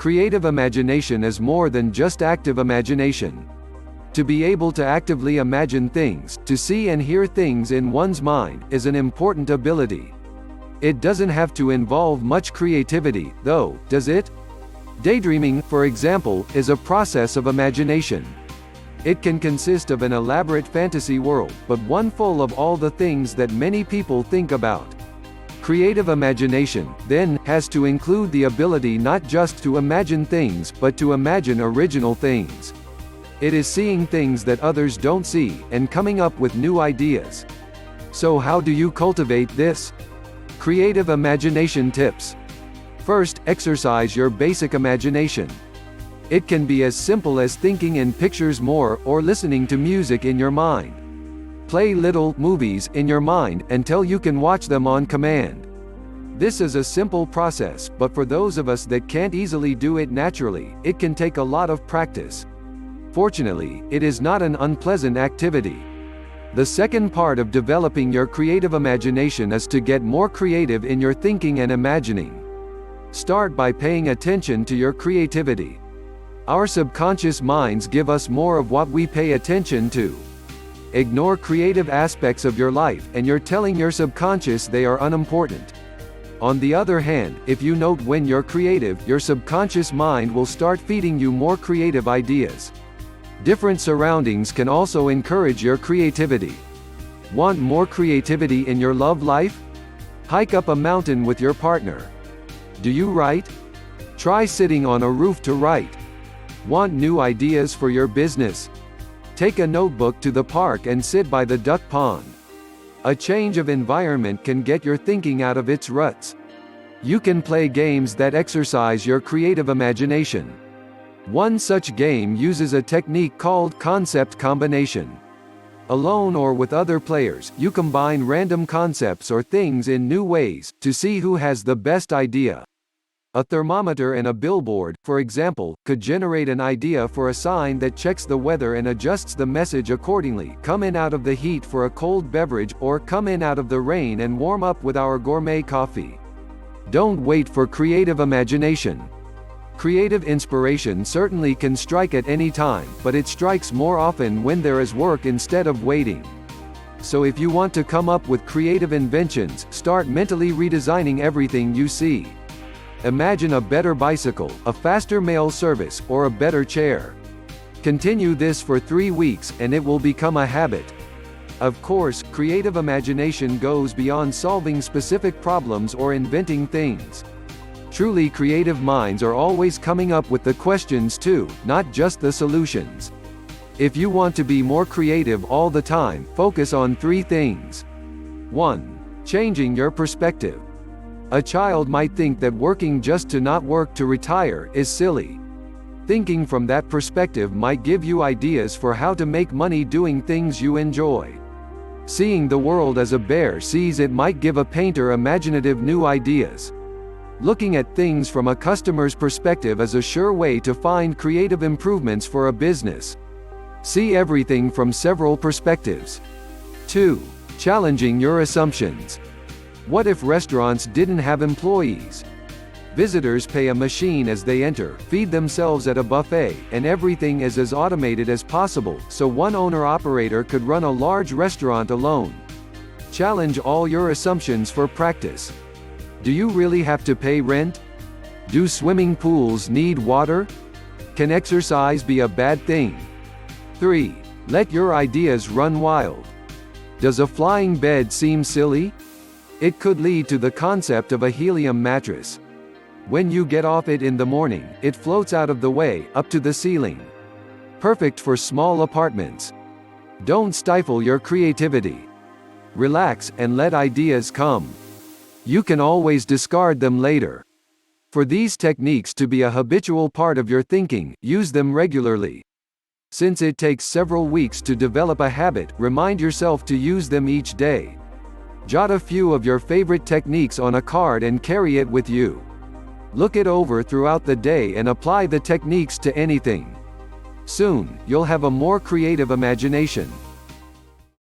Creative imagination is more than just active imagination. To be able to actively imagine things, to see and hear things in one's mind, is an important ability. It doesn't have to involve much creativity, though, does it? Daydreaming, for example, is a process of imagination. It can consist of an elaborate fantasy world, but one full of all the things that many people think about. Creative imagination, then, has to include the ability not just to imagine things, but to imagine original things. It is seeing things that others don't see, and coming up with new ideas. So how do you cultivate this? Creative imagination tips. First, exercise your basic imagination. It can be as simple as thinking in pictures more, or listening to music in your mind. Play little movies in your mind until you can watch them on command. This is a simple process, but for those of us that can't easily do it naturally, it can take a lot of practice. Fortunately, it is not an unpleasant activity. The second part of developing your creative imagination is to get more creative in your thinking and imagining. Start by paying attention to your creativity. Our subconscious minds give us more of what we pay attention to. Ignore creative aspects of your life, and you're telling your subconscious they are unimportant. On the other hand, if you note when you're creative, your subconscious mind will start feeding you more creative ideas. Different surroundings can also encourage your creativity. Want more creativity in your love life? Hike up a mountain with your partner. Do you write? Try sitting on a roof to write. Want new ideas for your business? Take a notebook to the park and sit by the duck pond. A change of environment can get your thinking out of its ruts. You can play games that exercise your creative imagination. One such game uses a technique called concept combination. Alone or with other players, you combine random concepts or things in new ways, to see who has the best idea. A thermometer and a billboard, for example, could generate an idea for a sign that checks the weather and adjusts the message accordingly. Come in out of the heat for a cold beverage, or come in out of the rain and warm up with our gourmet coffee. Don't wait for creative imagination. Creative inspiration certainly can strike at any time, but it strikes more often when there is work instead of waiting. So if you want to come up with creative inventions, start mentally redesigning everything you see. Imagine a better bicycle, a faster mail service, or a better chair. Continue this for 3 weeks, and it will become a habit. Of course, creative imagination goes beyond solving specific problems or inventing things. Truly creative minds are always coming up with the questions too, not just the solutions. If you want to be more creative all the time, focus on 3 things. 1. Changing your perspective. A child might think that working just to not work to retire is silly. Thinking from that perspective might give you ideas for how to make money doing things you enjoy. Seeing the world as a bear sees it might give a painter imaginative new ideas. Looking at things from a customer's perspective is a sure way to find creative improvements for a business. See everything from several perspectives. 2. Challenging your assumptions. What if restaurants didn't have employees? Visitors pay a machine as they enter, feed themselves at a buffet, and everything is as automated as possible, so one owner-operator could run a large restaurant alone. Challenge all your assumptions for practice. Do you really have to pay rent? Do swimming pools need water? Can exercise be a bad thing? 3. Let your ideas run wild. Does a flying bed seem silly? It could lead to the concept of a helium mattress. When you get off it in the morning, it floats out of the way, up to the ceiling. Perfect for small apartments. Don't stifle your creativity. Relax, and let ideas come. You can always discard them later. For these techniques to be a habitual part of your thinking, use them regularly. Since it takes several weeks to develop a habit, remind yourself to use them each day. Jot a few of your favorite techniques on a card and carry it with you. Look it over throughout the day and apply the techniques to anything. Soon, you'll have a more creative imagination.